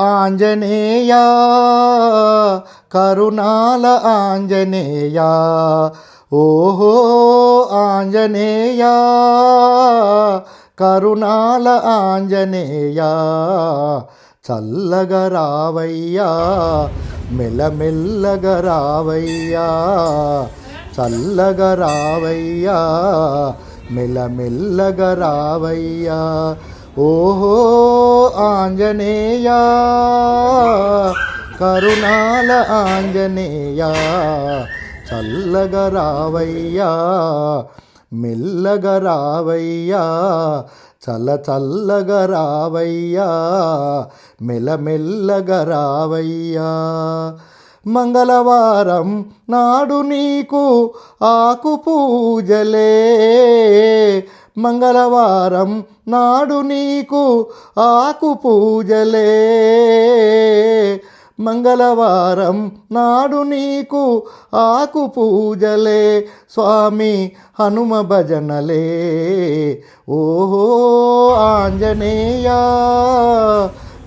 ఆంజనేయ కరుణాల ఆంజనేయ ఓహో ఆంజనేయ కరుణాల ఆంజనేయ చల్లగా రావయ్యా మెల్లమెల్లగా రావయ్యా చల్లగా రావయ్యా మెల్లమెల్లగా రావయ్యా ఓహో ఆంజనేయ కరుణాల ఆంజనేయ చల్లగా రావయ్యా మెల్లగా రావయ్యా చల్లగా రావయ్యా మెల్లమెల్లగా రావయ్యా మంగళవారం నాడు నీకు ఆకు పూజలే మంగళవారం నాడు నీకు ఆకు పూజలే మంగళవారం నాడు నీకు ఆకు పూజలే స్వామి హనుమ భజనలే ఓహో ఆంజనేయ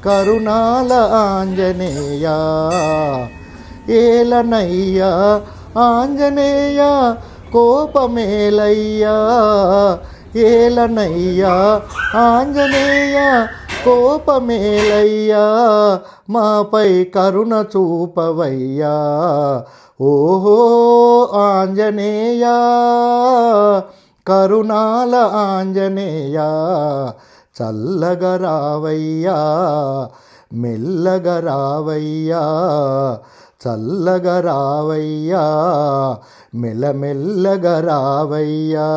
కరుణాల ఆంజనేయ ఏలనయ్యా ఆంజనేయ కోపమేలయ్యా ఏలనయ్యా ఆంజనేయ కోపమేలయ్యా మాపై కరుణ చూపవయ్యా ఓహో ఆంజనేయ కరుణాల ఆంజనేయ చల్లగా రావయ్యా మెల్లగా రావయ్యా చల్లగా రావయ్యా మెల్లమెల్లగా రావయ్యా